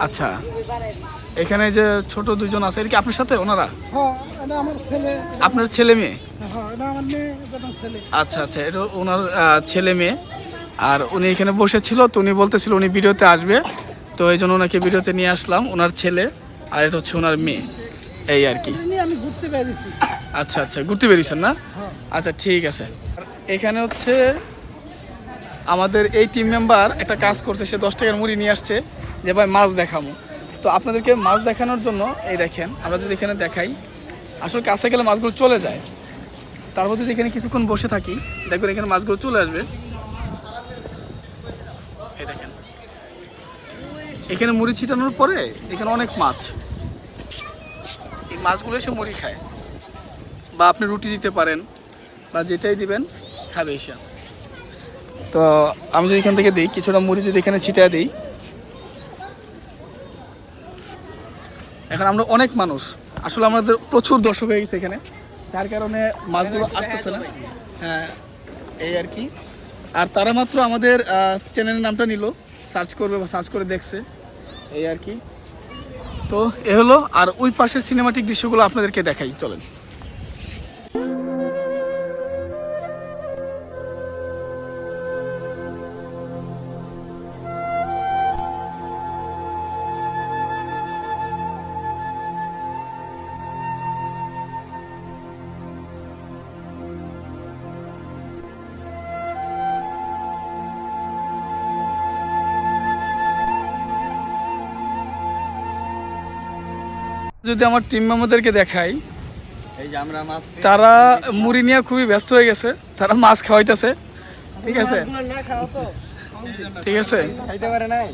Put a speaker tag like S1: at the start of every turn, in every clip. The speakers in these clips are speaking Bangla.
S1: আচ্ছা, এখানে যে ছোট দুজন আছে এটা কি আপনার সাথে ওনারা? আপনার ছেলে মেয়ে? আচ্ছা আচ্ছা, এটা ওনার ছেলে মেয়ে। আর উনি এখানে বসেছিল, তো উনি বলতেছিল উনি ভিডিওতে আসবে, তো এই জন্য ওনাকে ভিডিওতে নিয়ে আসলাম। ওনার ছেলে আর এটা হচ্ছে ওনার মেয়ে, এই আর কি। আচ্ছা আচ্ছা, ঘুরতে বেরিয়েছেন না? আচ্ছা ঠিক আছে। এখানে হচ্ছে আমাদের এই টিম মেম্বার একটা কাজ করছে, সে 10 টাকার মুড়ি নিয়ে আসছে যে ভাই মাছ দেখাবো। তো আপনাদেরকে মাছ দেখানোর জন্য এই দেখেন, আমরা যদি এখানে দেখাই, আসলে কাছে গেলে মাছগুলো চলে যায়, তারপর যদি এখানে কিছুক্ষণ বসে থাকি দেখবেন এখানে মাছগুলো চলে আসবে। এই দেখেন, এখানে মুড়ি ছিটানোর পরে এখানে অনেক মাছ, এই মাছগুলো এসে মুড়ি খায়, বা আপনি রুটি দিতে পারেন বা যেটাই দিবেন খাবে এসে। তো আমি যদি এখান থেকে দিই কিছুটা মুড়ি, যদি এখানে ছিটিয়ে দিই, এখন আমরা অনেক মানুষ, আসলে আমাদের প্রচুর দর্শক হয়ে গেছে এখানে, যার কারণে মাছগুলো আসতেছে না। হ্যাঁ, এই আর কি। আর তারা মাত্র আমাদের চ্যানেলের নামটা নিল, সার্চ করবে বা সার্চ করে দেখছে, এই আর কি। তো এ হলো। আর ওই পাশের সিনেমাটিক দৃশ্যগুলো আপনাদেরকে দেখাই, চলেন। যদি আমার টিম মেম্বারদেরকে দেখাই,
S2: এই যে আমরা মাছ,
S1: তারা মুড়ি নিয়ে খুবই ব্যস্ত হয়ে গেছে, তারা মাছ খাওয়াইতেছে। ঠিক আছে ঠিক আছে,
S2: খাইতে পারে নাই।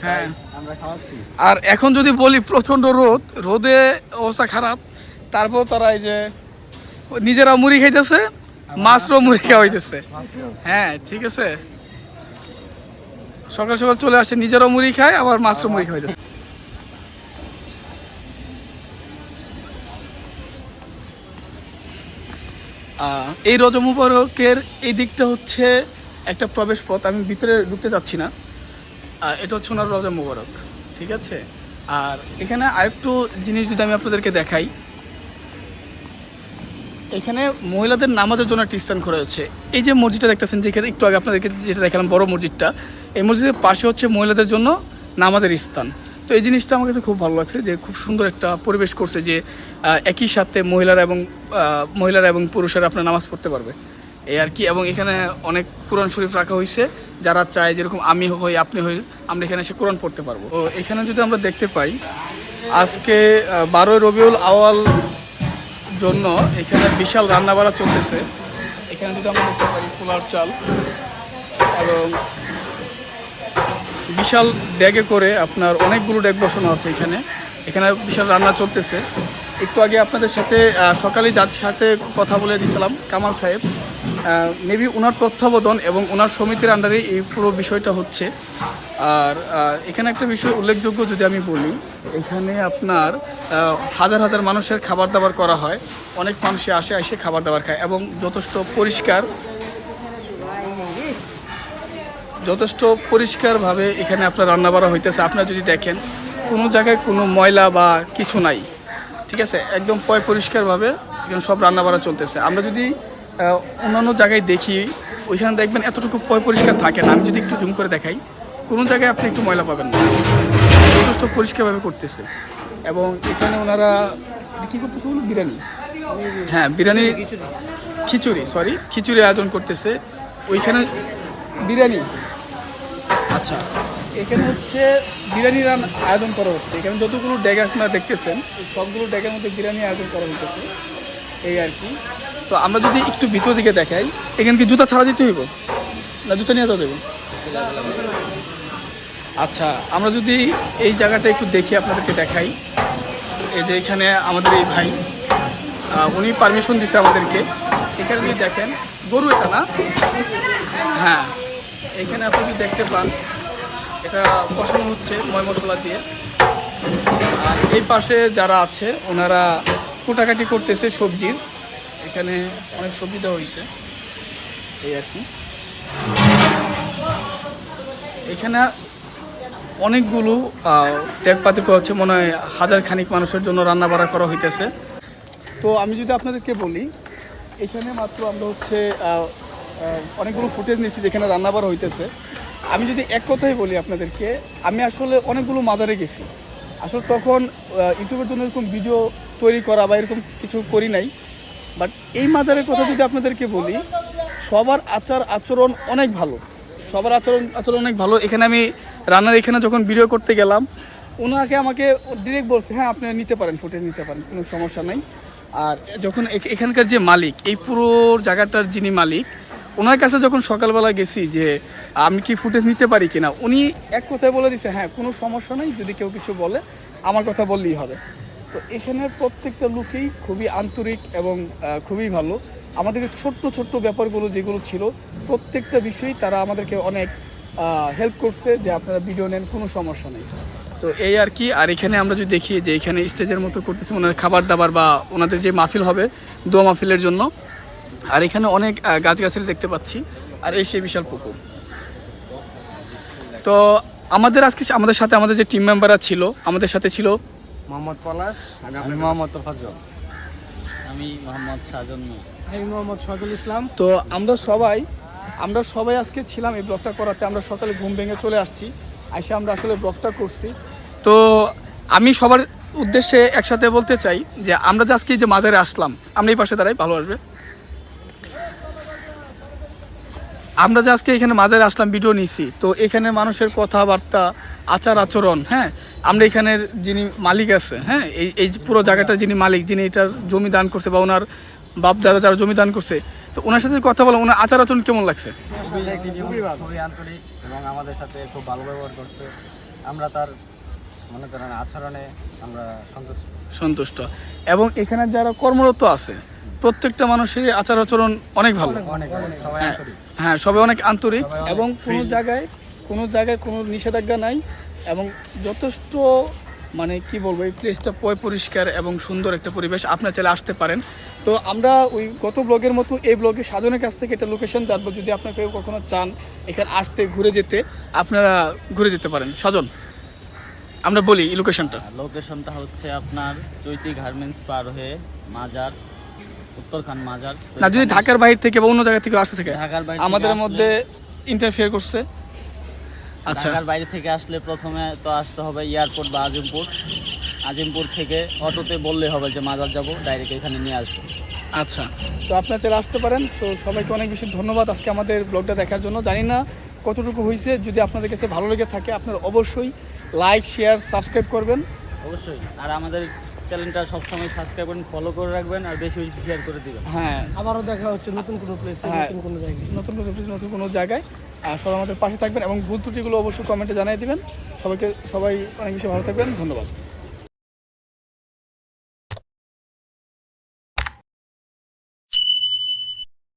S1: হ্যাঁ
S2: আমরা খাওয়াচ্ছি।
S1: আর এখন যদি বলি প্রচণ্ড রোদ, রোদে অবস্থা খারাপ, তারপর তারা এই যে নিজেরা মুড়ি খাইতেছে, মাছরও মুড়ি খাওয়াইতেছে। হ্যাঁ ঠিক আছে, সকাল সকাল চলে আসে, নিজেরাও মুড়ি খায় আবার মাছরও মুড়ি খাওয়াইতেছে। এই রজব মুবারকের এই দিকটা হচ্ছে একটা প্রবেশ পথ, আমি ভিতরে ঢুকতে চাচ্ছি না। এটা হচ্ছে ওনার রজব মুবারক, ঠিক আছে। আর এখানে আরেকটু জিনিস যদি আমি আপনাদেরকে দেখাই, এখানে মহিলাদের নামাজের জন্য একটা স্থান করা হচ্ছে। এই যে মসজিদটা দেখতেছেন, যেখানে একটু আগে আপনাদেরকে যেটা দেখালাম বড় মসজিদটা, এই মসজিদের পাশে হচ্ছে মহিলাদের জন্য নামাজের স্থান। তো এই জিনিসটা আমার কাছে খুব ভালো লাগছে, যে খুব সুন্দর একটা পরিবেশ করছে, যে একই সাথে মহিলারা এবং পুরুষেরা আপনার নামাজ পড়তে পারবে, এই আর কি। এবং এখানে অনেক কোরআন শরীফ রাখা হয়েছে, যারা চায় যেরকম আমি হই আপনি হই, আমরা এখানে এসে কোরআন পড়তে পারবো। তো এখানে যদি আমরা দেখতে পাই, আজকে 12 রবিউল আওয়াল জন্য এখানে বিশাল রান্নাবাড়া চলতেছে। এখানে যদি আমরা দেখতে পারি পোলার চাল এবং বিশাল ড্যাগে করে আপনার অনেকগুলো ড্যাগ বসানো আছে এখানে। এখানে বিশাল রান্না চলতেছে। একটু আগে আপনাদের সাথে সকালে যার সাথে কথা বলে দিয়েছিলাম, কামাল সাহেব, মেবি ওনার তত্ত্বাবধান এবং ওনার সমিতির আন্ডারে এই পুরো বিষয়টা হচ্ছে। আর এখানে একটা বিষয় উল্লেখযোগ্য যদি আমি বলি, এখানে আপনার হাজার হাজার মানুষের খাবার দাবার করা হয়, অনেক মানুষই এসে খাবার দাবার খায়, এবং যথেষ্ট পরিষ্কারভাবে এখানে আপনার রান্নাবাড়া হইতেছে। আপনারা যদি দেখেন, কোনো জায়গায় কোনো ময়লা বা কিছু নাই, ঠিক আছে, একদম পরিষ্কারভাবে এখানে সব রান্নাবাড়া চলতেছে। আমরা যদি অন্যান্য জায়গায় দেখি, ওইখানে দেখবেন এতটুকু পরিষ্কার থাকে না। আমি যদি একটু জুম করে দেখাই, কোনো জায়গায় আপনি একটু ময়লা পাবেন না, যথেষ্ট পরিষ্কারভাবে করতেছে। এবং এখানে ওনারা কী করতেছে বলুন, বিরিয়ানি, হ্যাঁ বিরিয়ানি, খিচুড়ি আয়োজন করতেছে ওইখানে, বিরিয়ানি। আচ্ছা, এখানে হচ্ছে বিরিয়ানির আয়োজন করা হচ্ছে। এখানে যতগুলো ড্যাগ আপনারা দেখতেছেন, সবগুলো ড্যাগের মধ্যে বিরিয়ানি আয়োজন করা হচ্ছে, এই আর কি। তো আমরা যদি একটু ভিতর দিকে দেখাই, এখানে কি জুতা ছাড়া যেতে হইব না জুতা নিয়ে যাওয়া দেবো? আচ্ছা, আমরা যদি এই জায়গাটা একটু দেখি, আপনাদেরকে দেখাই। এই যে এখানে আমাদের এই ভাই, উনি পারমিশন দিচ্ছে আমাদেরকে। এখানে যদি দেখেন, গরু এটা না, হ্যাঁ এখানে আপনি যদি দেখতে পান, এটা কষানো হচ্ছে ময় মশলা দিয়ে। আর এই পাশে যারা আছে ওনারা কোটাকাটি করতেছে সবজির, এখানে অনেক সবজি দেওয়া হয়েছে, এই আর কি। এখানে অনেকগুলো টেকপাতি করা হচ্ছে, মনে হয় হাজার খানিক মানুষের জন্য রান্না বাড়া করা হইতেছে। তো আমি যদি আপনাদেরকে বলি, এখানে মাত্র আমরা হচ্ছে অনেকগুলো ফুটেজ নিচ্ছি যেখানে রান্না বাড়া হইতেছে। আমি যদি এক কথাই বলি আপনাদেরকে, আমি আসলে অনেকগুলো মাজারে গেছি, আসলে তখন ইউটিউবের জন্য এরকম ভিডিও তৈরি করা বা এরকম কিছু করি নাই। বাট এই মাজারের কথা যদি আপনাদেরকে বলি, সবার আচার আচরণ অনেক ভালো, সবার আচরণ অনেক ভালো। এখানে আমি রান্নার এখানে যখন ভিডিও করতে গেলাম, ওনাকে আমাকে ডিরেক্ট বলছে হ্যাঁ আপনি নিতে পারেন, ফুটেজ নিতে পারেন, কোনো সমস্যা নেই। আর যখন এখানকার যে মালিক, এই পুরো জায়গাটার যিনি মালিক, ওনার কাছে যখন সকালবেলা গেছি যে আমি কি ফুটেজ নিতে পারি কিনা, উনি এক কথায় বলে দিছে হ্যাঁ কোনো সমস্যা নেই, যদি কেউ কিছু বলে আমার কথা বললেই হবে। তো এখানের প্রত্যেকটা লোকই খুবই আন্তরিক এবং খুবই ভালো। আমাদেরকে ছোট্ট ছোট্ট ব্যাপারগুলো যেগুলো ছিল প্রত্যেকটা বিষয়ই তারা আমাদেরকে অনেক হেল্প করছে যে আপনারা ভিডিও নেন, কোনো সমস্যা নেই। তো এই আর কি। আর এখানে আমরা যদি দেখি যে এখানে স্টেজের মতো করতেছে ওনাদের খাবার দাবার বা ওনাদের যে মাহফিল হবে দোয়া মাহফিলের জন্য। আর এখানে অনেক গাছগাছালি দেখতে পাচ্ছি, আর এই সেই বিশাল পুকুর। তো আমাদের সাথে আমাদের যে টিম মেম্বাররা ছিল, আমাদের সাথে ছিল
S2: মোহাম্মদ পলাশ, আমি মোহাম্মদ তোফাজ্জল, আমি মোহাম্মদ সাজন, আমি মোহাম্মদ শহীদুল ইসলাম।
S1: তো আমরা সবাই আজকে ছিলাম এই ব্লগটা করাতে। আমরা সকালে ঘুম ভেঙে চলে আসছি, এসে আমরা আসলে ব্লগটা করছি। তো আমি সবার উদ্দেশ্যে একসাথে বলতে চাই যে আমরা যে আজকে যে মাজারে আসলাম, আমরা এই পাশে দাঁড়াই, ভালো আসবে। আমরা যে আজকে এখানে মাজারে আসলাম, ভিডিও নিছি, তো এখানে মানুষের কথাবার্তা, আচার আচরণ, হ্যাঁ, আমরা এখানের যিনি মালিক আছে, হ্যাঁ, এই পুরো জায়গাটার যিনি মালিক, যিনি এটার জমি দান করছে বা ওনার বাপ দাদা যারা জমি দান করছে, তো ওনার সাথে কথা বলা, ওনার আচার আচরণ কেমন লাগছে?
S2: খুবই আন্তরিক এবং আমাদের সাথে খুব ভালো ব্যবহার করছে। আমরা তার মনে করেন আচরণে আমরা
S1: সন্তুষ্ট। এবং এখানে যারা কর্মরত আছে প্রত্যেকটা মানুষের আচার আচরণ অনেক ভালো,
S2: সবাই
S1: হ্যাঁ
S2: আন্তরিক।
S1: হ্যাঁ, সবাই অনেক আন্তরিক
S2: সবাই
S1: এবং
S2: অনেক
S1: কোনো জায়গায় কোনো নিষেধাজ্ঞা নাই এবং যথেষ্ট মানে কি বলবো, এই প্লেসটা পরিষ্কার এবং সুন্দর একটা পরিবেশ, আপনারা চাইলে আসতে পারেন। তো আমরা ওই গত ব্লগের মতো এই ব্লগে সাজনের কাছ থেকে একটা লোকেশন জানবো, যদি আপনারা কেউ কখনো চান এখানে আসতে ঘুরে যেতে, আপনারা ঘুরে যেতে পারেন। সাজন, আমরা বলি এই
S3: লোকেশনটা হচ্ছে আপনার চৈতি গার্মেন্টস পার হয়ে মাজার, উত্তরখান মাজার।
S1: না, যদি ঢাকার বাইরে থেকে বা অন্য জায়গা থেকে আসতে থাকে,
S3: ঢাকার বাইরে
S1: আমাদের মধ্যে ইন্টারফেয়ার করছে। আচ্ছা,
S3: ঢাকার বাইরে থেকে আসলে প্রথমে তো আসতে হবে এয়ারপোর্ট বা আজিমপুর থেকে অটোতে বললে হবে যে মাজার যাব, ডাইরেক্ট এখানে নিয়ে আসবো।
S1: আচ্ছা, তো আপনারা চলে আসতে পারেন। সো সবাইকে অনেক বেশি ধন্যবাদ আজকে আমাদের ব্লগটা দেখার জন্য। জানি না কতটুকু হয়েছে, যদি আপনাদের কাছে ভালো লেগে থাকে আপনারা অবশ্যই লাইক, শেয়ার, সাবস্ক্রাইব করবেন
S3: অবশ্যই। আর আমাদের চ্যানেলটা সবসময় সাবস্ক্রাইব করবেন, ফলো করে রাখবেন আর বেশি বেশি শেয়ার করে দিবেন।
S1: হ্যাঁ,
S2: আবারও দেখা হচ্ছে নতুন কোনো প্লেসে,
S1: নতুন কোনো জায়গায়। আর সবাই আমাদের পাশে থাকবেন এবং ভুল ত্রুটিগুলো অবশ্যই কমেন্টে জানিয়ে দিবেন। সবাই অনেক বেশি ভালো থাকবেন, ধন্যবাদ।